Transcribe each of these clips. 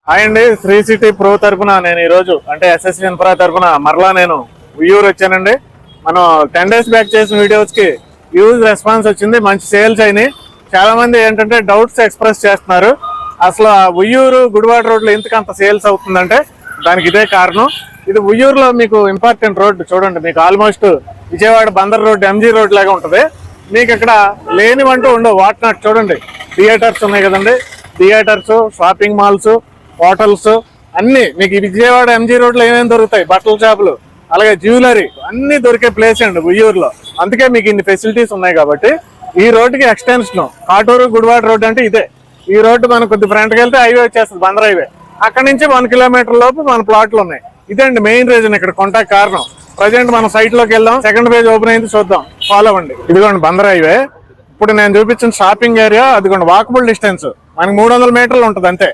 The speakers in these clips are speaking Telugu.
హాయ్ అండి, శ్రీ సిటీ ప్రో తరపున నేను ఈరోజు అంటే ఎస్ఎస్ ఇన్ఫ్రా తరపున మరలా నేను ఉయ్యూరు వచ్చానండి. మనం 10 days బ్యాక్ చేసిన వీడియోస్కి హ్యూజ్ రెస్పాన్స్ వచ్చింది, మంచి సేల్స్ అయినాయి. చాలా మంది ఏంటంటే డౌట్స్ ఎక్స్ప్రెస్ చేస్తున్నారు. అసలు ఉయ్యూరు గుడివాడ రోడ్లో ఎందుకు అంత సేల్స్ అవుతుందంటే దానికి ఇదే కారణం. ఇది ఉయ్యూరులో మీకు ఇంపార్టెంట్ రోడ్డు చూడండి, మీకు almost Vijayawada Bandar road MG road లాగా ఉంటుంది. మీకు ఇక్కడ లేనివంటూ ఉండవు. వాట్నాట్ చూడండి, థియేటర్స్ ఉన్నాయి కదండి, థియేటర్స్, షాపింగ్ మాల్స్, హోటల్స్ అన్ని మీకు విజయవాడ ఎంజీ రోడ్ లో ఏమేమి దొరుకుతాయి, బట్టల షాపులు, అలాగే జ్యువెలరీ అన్ని దొరికే ప్లేస్ అండి ఉయ్యూరులో. అందుకే మీకు ఇన్ని ఫెసిలిటీస్ ఉన్నాయి. కాబట్టి ఈ రోడ్డుకి ఎక్స్టెన్షన్ కాటూరు గుడివాడ రోడ్ అంటే ఇదే. ఈ రోడ్డు మనకు కొద్ది ఫ్రంట్కి వెళ్తే హైవే వచ్చేస్తుంది, బందర్ హైవే. అక్కడ నుంచి 1 kilometer లోపు మన ప్లాట్లు ఉన్నాయి. ఇదండి మెయిన్ రీజన్ ఇక్కడ కొంటాకి కారణం. ప్రజెంట్ మనం సైట్ లోకి వెళ్దాం, సెకండ్ పేజ్ ఓపెన్ అయింది, చూద్దాం, ఫాలో అవ్వండి. ఇదిగోండి బందర్ హైవే. ఇప్పుడు నేను చూపించిన షాపింగ్ ఏరియా అదిగోండి, వాకబుల్ డిస్టెన్స్ మనకి 300 మీటర్లు ఉంటుంది అంతే.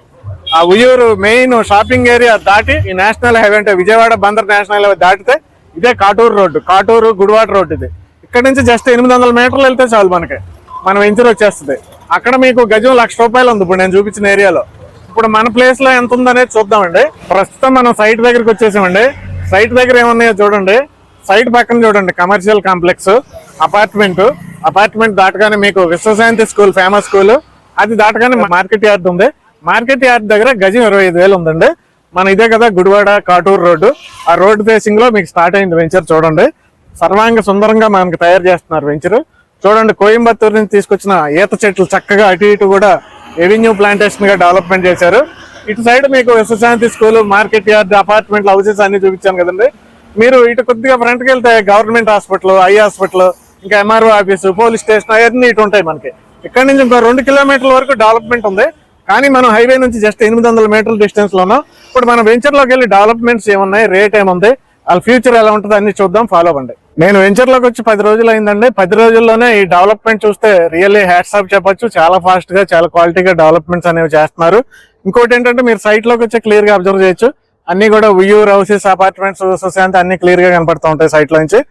ఆ ఉయ్యూరు మెయిన్ షాపింగ్ ఏరియా దాటి ఈ నేషనల్ హైవే అంటే విజయవాడ బందర్ నేషనల్ హైవే దాటితే ఇదే కాటూరు రోడ్డు, కాటూరు గుడివాడ రోడ్డు. ఇది ఇక్కడ నుంచి జస్ట్ 800 మీటర్లు వెళ్తే చాలు మనకి మన వెంచర్ వచ్చేస్తుంది. అక్కడ మీకు గజం ₹1,00,000 ఉంది ఇప్పుడు నేను చూపించిన ఏరియాలో. ఇప్పుడు మన ప్లేస్ లో ఎంత ఉందనేది చూద్దామండి. ప్రస్తుతం మనం సైట్ దగ్గరికి వచ్చేసామండి. సైట్ దగ్గర ఏమున్నాయో చూడండి. సైట్ పక్కన చూడండి, కమర్షియల్ కాంప్లెక్స్, అపార్ట్మెంట్ దాటగానే మీకు విశ్వశాంతి స్కూల్, ఫేమస్ స్కూల్, అది దాటగానే మార్కెట్ యార్డ్ ఉంది. మార్కెట్ యార్డ్ దగ్గర గజం 25,000 ఉందండి. మన ఇదే కదా గుడివాడ కాటూరు రోడ్డు. ఆ రోడ్డు ఫేసింగ్ లో మీకు స్టార్ట్ అయింది వెంచర్. చూడండి, సర్వాంగ సుందరంగా మనకి తయారు చేస్తున్నారు వెంచర్. చూడండి, కోయంబత్తూరు నుంచి తీసుకొచ్చిన ఈత చెట్లు చక్కగా అటు ఇటు కూడా ఎవెన్యూ ప్లాంటేషన్ గా డెవలప్మెంట్ చేశారు. ఇటు సైడ్ మీకు Vishwashanti school, market yard, apartment, houses అన్ని చూపించాను కదండి. మీరు ఇటు కొద్దిగా ఫ్రంట్కి వెళ్తే గవర్నమెంట్ హాస్పిటల్, ఐ హాస్పిటల్, ఇంకా ఎంఆర్ఓ ఆఫీసు, పోలీస్ స్టేషన్ అవన్నీ ఇటు ఉంటాయి మనకి. ఇక్కడ నుంచి ఇంకో 2 kilometerల వరకు డెవలప్మెంట్ ఉంది. కానీ మనం హైవే నుంచి జస్ట్ 800 మీటర్ల డిస్టెన్స్ లో ఉన్నాం. ఇప్పుడు మన వెంచర్ లోకి వెళ్ళి డెవలప్మెంట్స్ ఏమున్నాయి, రేట్ ఏముంది, వాళ్ళ ఫ్యూచర్ ఎలా ఉంటుంది అన్ని చూద్దాం, ఫాలో అవ్వండి. నేను వెంచర్ లోకి వచ్చి 10 రోజులు అయిందండి. 10 రోజుల్లోనే ఈ డెవలప్మెంట్ చూస్తే రియల్లీ హ్యాట్స్ ఆఫ్ చెప్పొచ్చు. చాలా ఫాస్ట్ గా, చాలా క్వాలిటీగా డెవలప్మెంట్స్ అనేవి చేస్తున్నారు. ఇంకోటి ఏంటంటే మీరు సైట్ లోకి వచ్చి క్లియర్ గా అబ్జర్వ్ చేయొచ్చు. అన్ని కూడా ఉయ్యూరు హౌసెస్, అపార్ట్మెంట్స్, సుశాంతి అన్ని క్లియర్ గా కనపడుతూ ఉంటాయి సైట్ లో నుంచి.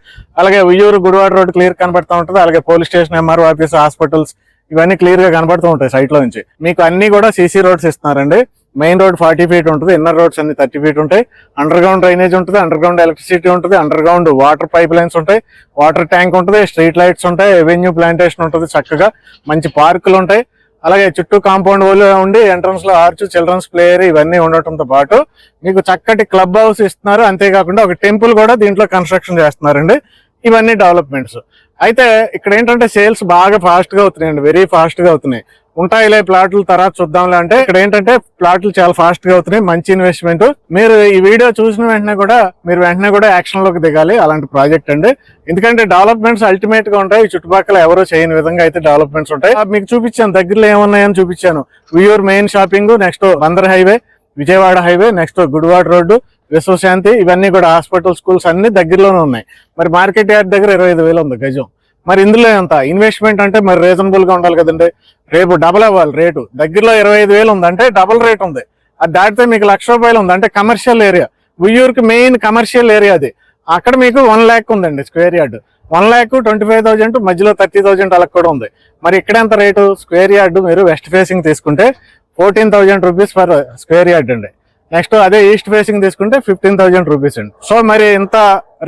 అలాగే ఉయ్యూరు గుడివాడ రోడ్ క్లియర్ కనపడుతూ ఉంటుంది. అలాగే police station, MRO office, hospitals ఇవన్నీ క్లియర్ గా కనబడుతూ ఉంటాయి సైట్ లో నుంచి. మీకు అన్ని కూడా సీసీ రోడ్స్ ఇస్తున్నారండి. మెయిన్ రోడ్ 40 feet ఉంటుంది, ఇన్నర్ రోడ్స్ అన్ని 30 feet ఉంటాయి. అండర్ గ్రౌండ్ డ్రైనేజ్ ఉంటుంది, అండర్ గ్రౌండ్ ఎలక్ట్రిసిటీ ఉంటుంది, under ground water pipe lines ఉంటాయి, వాటర్ ట్యాంక్ ఉంటుంది, స్ట్రీట్ లైట్స్ ఉంటాయి, ఎవెన్యూ ప్లాంటేషన్ ఉంటుంది, చక్కగా మంచి పార్కులు ఉంటాయి. అలాగే చుట్టూ కాంపౌండ్ వాళ్ళు ఉండి ఎంట్రన్స్ లో ఆర్చ్, చిల్డ్రన్స్ ప్లే ఏరియా ఇవన్నీ ఉండటంతో పాటు మీకు చక్కటి క్లబ్ హౌస్ ఇస్తున్నారు. అంతేకాకుండా ఒక టెంపుల్ కూడా దీంట్లో కన్స్ట్రక్షన్ చేస్తున్నారండి. ఇవన్నీ డెవలప్మెంట్స్. అయితే ఇక్కడ ఏంటంటే సేల్స్ బాగా ఫాస్ట్ గా అవుతున్నాయండి, వెరీ ఫాస్ట్ గా అవుతున్నాయి. ఉంటాయిలే ప్లాట్లు తర్వాత చూద్దాంలే అంటే ఇక్కడ ఏంటంటే ప్లాట్లు చాలా ఫాస్ట్ గా అవుతున్నాయి. మంచి ఇన్వెస్ట్మెంట్. మీరు ఈ వీడియో చూసిన వెంటనే కూడా యాక్షన్ లోకి దిగాలి. అలాంటి ప్రాజెక్ట్ అండి. ఎందుకంటే డెవలప్మెంట్స్ అల్టిమేట్ గా ఉంటాయి. చుట్టుపక్కల ఎవరో చేయని విధంగా అయితే డెవలప్మెంట్స్ ఉంటాయి. మీకు చూపించాను, దగ్గరలో ఏమున్నాయని చూపించాను. Vuyyuru main shopping, next Bandar highway, Vijayawada highway, next Gudivada road, Vishwashanti, ఇవన్నీ కూడా హాస్పిటల్, స్కూల్స్ అన్ని దగ్గరలోనే ఉన్నాయి. మరి మార్కెట్ యార్డ్ దగ్గర 25,000 ఉంది గజం. మరి ఇందులో ఎంత ఇన్వెస్ట్మెంట్ అంటే మరి రీజనబుల్ గా ఉండాలి కదండి. రేపు డబల్ అవ్వాలి రేటు. దగ్గరలో 25,000 ఉంది అంటే డబుల్ రేట్ ఉంది. అది దాటితే మీకు ₹1,00,000 ఉంది అంటే కమర్షియల్ ఏరియా. ఉయ్యూరుకి మెయిన్ కమర్షియల్ ఏరియా అది. అక్కడ మీకు 1 lakh ఉందండి స్క్వేర్ యార్డ్. 1,25,000 మధ్యలో 30,000 అలా కూడా ఉంది. మరి ఇక్కడ ఎంత రేటు స్క్వేర్ యార్డ్? మీరు వెస్ట్ ఫేసింగ్ తీసుకుంటే ₹14,000 పర్ స్క్వేర్ యార్డ్ అండి. నెక్స్ట్ అదే ఈస్ట్ ఫేసింగ్ తీసుకుంటే ₹15,000 అండి. సో మరి ఇంత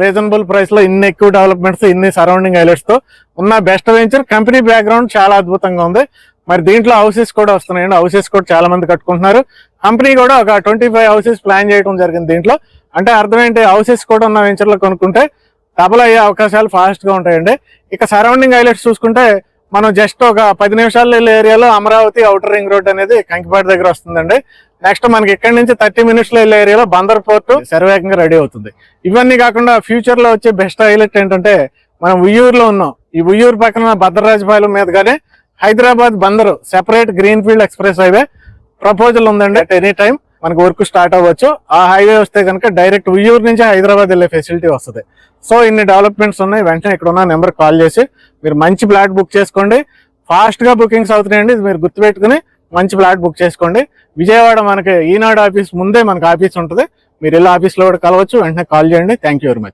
రీజనబుల్ ప్రైస్ లో ఇన్ని ఎక్కువ డెవలప్మెంట్స్, ఇన్ని సరౌండింగ్ హైలైట్స్ తో ఉన్న బెస్ట్ వెంచర్. కంపెనీ బ్యాక్గ్రౌండ్ చాలా అద్భుతంగా ఉంది. మరి దీంట్లో హౌసెస్ కూడా వస్తున్నాయండి. హౌసెస్ కూడా చాలా మంది కట్టుకుంటున్నారు. కంపెనీ కూడా ఒక 25 houses ప్లాన్ చేయడం జరిగింది దీంట్లో. అంటే అర్థం ఏంటి, హౌసెస్ కూడా ఉన్న వెంచర్ లో కొనుక్కుంటే డబుల్ అయ్యే అవకాశాలు ఫాస్ట్ గా ఉంటాయండి. ఇక సరౌండింగ్ హైలైట్స్ చూసుకుంటే మనం జస్ట్ ఒక 10 నిమిషాలు వెళ్ళే ఏరియాలో అమరావతి ఔటర్ రింగ్ రోడ్ అనేది కంకిపాటి దగ్గర వస్తుందండి. నెక్స్ట్ మనకి ఇక్కడ నుంచి 30 minutes లో వెళ్ళే ఏరియాలో బందర్ పోర్టు శరవేగంగా రెడీ అవుతుంది. ఇవన్నీ కాకుండా ఫ్యూచర్ లో వచ్చే బెస్ట్ హైలైట్ ఏంటంటే మనం ఉయ్యూరులో ఉన్నాం. ఈ ఉయ్యూరు పక్కన భద్రరాజపాలెం మీదుగానే Hyderabad Bandar separate green field express highway proposal ఉందండి. అట్ ఎనీ టైం మనకు వర్క్ స్టార్ట్ అవ్వచ్చు. ఆ హైవే వస్తే కనుక డైరెక్ట్ ఉయ్యూరు నుంచి హైదరాబాద్ వెళ్ళే ఫెసిలిటీ వస్తుంది. సో ఇన్ని డెవలప్మెంట్స్ ఉన్నాయి. వెంటనే ఇక్కడ ఉన్న నెంబర్ కాల్ చేసి మీరు మంచి ఫ్లాట్ బుక్ చేసుకోండి. ఫాస్ట్ గా బుకింగ్స్ అవుతున్నాయండి. మీరు గుర్తుపెట్టుకుని మంచి ఫ్లాట్ బుక్ చేసుకోండి. విజయవాడ మనకి ఈనాడు ఆఫీస్ ముందే మనకి ఆఫీస్ ఉంటుంది. మీరు వెళ్ళి ఆఫీస్ లో కూడా కలవచ్చు. వెంటనే కాల్ చేయండి. Thank you very much.